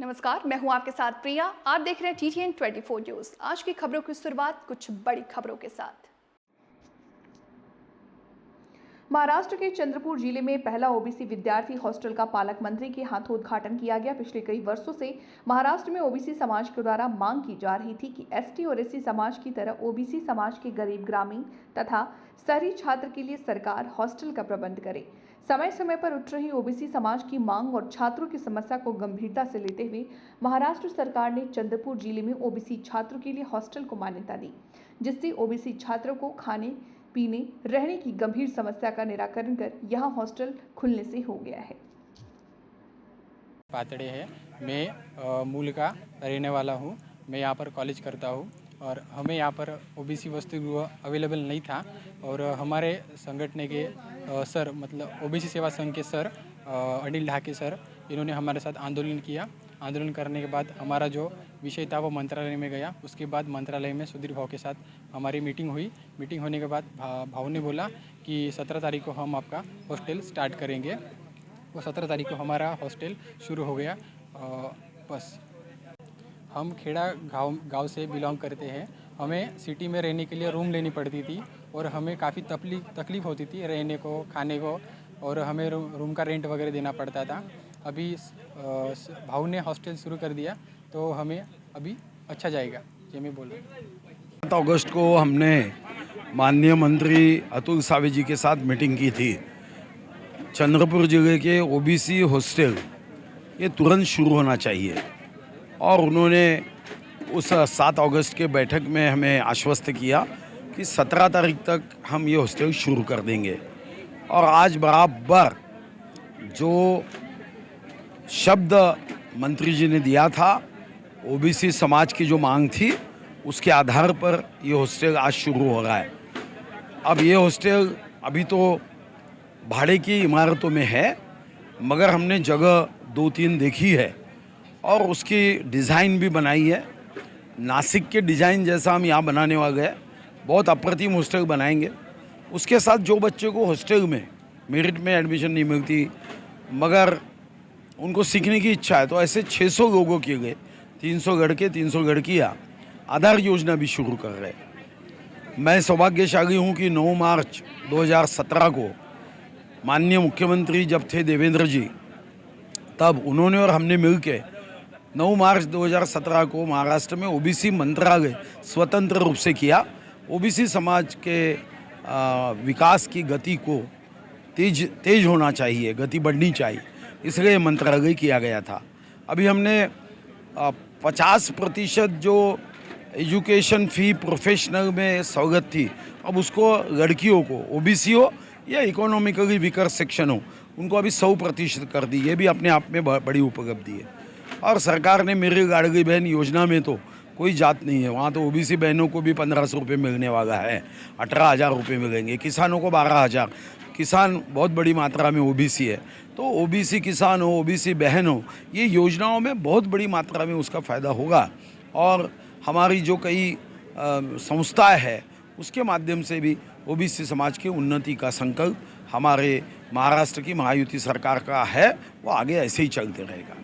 नमस्कार, मैं हूं आपके साथ प्रिया। आप देख रहे हैं TTN 24 न्यूज। आज की खबरों की शुरुआत कुछ बड़ी खबरों के साथ। महाराष्ट्र के चंद्रपुर जिले में पहला ओबीसी विद्यार्थी हॉस्टल का पालक मंत्री के हाथों उद्घाटन किया गया। पिछले कई वर्षों से महाराष्ट्र में ओबीसी समाज के द्वारा मांग की जा रही थी कि एसटी और एससी समाज की तरह ओबीसी समाज के गरीब ग्रामीण तथा शहरी छात्र के लिए सरकार हॉस्टल का प्रबंध करे। समय समय पर उठ रही ओबीसी समाज की मांग और छात्रों की समस्या को गंभीरता से लेते हुए महाराष्ट्र सरकार ने चंद्रपुर जिले में ओबीसी छात्रों के लिए हॉस्टल को मान्यता दी, जिससे ओबीसी छात्रों को खाने पीने रहने की गंभीर समस्या का निराकरण कर यहां हॉस्टल खुलने से हो गया है। पातड़े है। मैं मूल का रहने वाला हूँ। मैं यहाँ पर कॉलेज करता हूँ और हमें यहाँ पर ओबीसी वसतिगृह अवेलेबल नहीं था और हमारे संगठन के सर मतलब ओबीसी सेवा संघ के सर अनिल ढाके सर, इन्होंने हमारे साथ आंदोलन किया। आंदोलन करने के बाद हमारा जो विषय था वो मंत्रालय में गया। उसके बाद मंत्रालय में सुधीर भाव के साथ हमारी मीटिंग हुई। मीटिंग होने के बाद भाव ने बोला कि 17 तारीख को हम आपका हॉस्टल स्टार्ट करेंगे। वो 17 तारीख को हमारा हॉस्टल शुरू हो गया। बस हम खेड़ा गांव से बिलोंग करते हैं। हमें सिटी में रहने के लिए रूम लेनी पड़ती थी और हमें काफ़ी तकलीफ़ होती थी रहने को, खाने को, और हमें रूम का रेंट वगैरह देना पड़ता था। अभी भाव ने हॉस्टल शुरू कर दिया तो हमें अभी अच्छा जाएगा, ये मैं बोल रहा हूँ। 7 अगस्त को हमने माननीय मंत्री अतुल सावे जी के साथ मीटिंग की थी। चंद्रपुर जिले के ओबीसी हॉस्टल ये तुरंत शुरू होना चाहिए और उन्होंने उस 7 अगस्त के बैठक में हमें आश्वस्त किया कि 17 तारीख तक हम ये हॉस्टल शुरू कर देंगे। और आज बराबर जो शब्द मंत्री जी ने दिया था, ओबीसी समाज की जो मांग थी, उसके आधार पर ये हॉस्टल आज शुरू हो रहा है। अब ये हॉस्टल अभी तो भाड़े की इमारतों में है, मगर हमने जगह 2-3 देखी है और उसकी डिज़ाइन भी बनाई है। नासिक के डिज़ाइन जैसा हम यहाँ बनाने वाले हैं। बहुत अप्रतिम हॉस्टल बनाएंगे। उसके साथ जो बच्चे को हॉस्टल में मेरिट में एडमिशन नहीं मिलती मगर उनको सीखने की इच्छा है, तो ऐसे 600 लोगों के लिए 300 लड़के 300 लड़कियाँ आधार योजना भी शुरू कर रहे हैं। मैं सौभाग्यशाली हूँ कि 9 मार्च 2017 को माननीय मुख्यमंत्री जब थे देवेंद्र जी, तब उन्होंने और हमने मिलकर 9 मार्च 2017 को महाराष्ट्र में ओबीसी मंत्रालय स्वतंत्र रूप से किया। ओबीसी समाज के विकास की गति को तेज होना चाहिए, गति बढ़नी चाहिए, इसलिए मंत्रालय किया गया था। अभी हमने 50% जो एजुकेशन फ़ी प्रोफेशनल में सहूलत थी, अब उसको लड़कियों को, ओबीसी हो या इकोनॉमिकली वीकर सेक्शन हो, उनको अभी 100% कर दी। ये भी अपने आप में बड़ी उपलब्धि है। और सरकार ने मेरी लाडली बहन योजना में तो कोई जात नहीं है, वहाँ तो ओबीसी बहनों को भी 1500 रुपये मिलने वाला है, 18,000 रुपये मिलेंगे, किसानों को 12,000। किसान बहुत बड़ी मात्रा में ओबीसी है, तो ओबीसी किसान हो, ओबीसी बहन हो, ये योजनाओं में बहुत बड़ी मात्रा में उसका फ़ायदा होगा। और हमारी जो कई संस्थाएं है, उसके माध्यम से भी ओबीसी समाज की उन्नति का संकल्प हमारे महाराष्ट्र की महायुति सरकार का है, वो आगे ऐसे ही चलते रहेगा।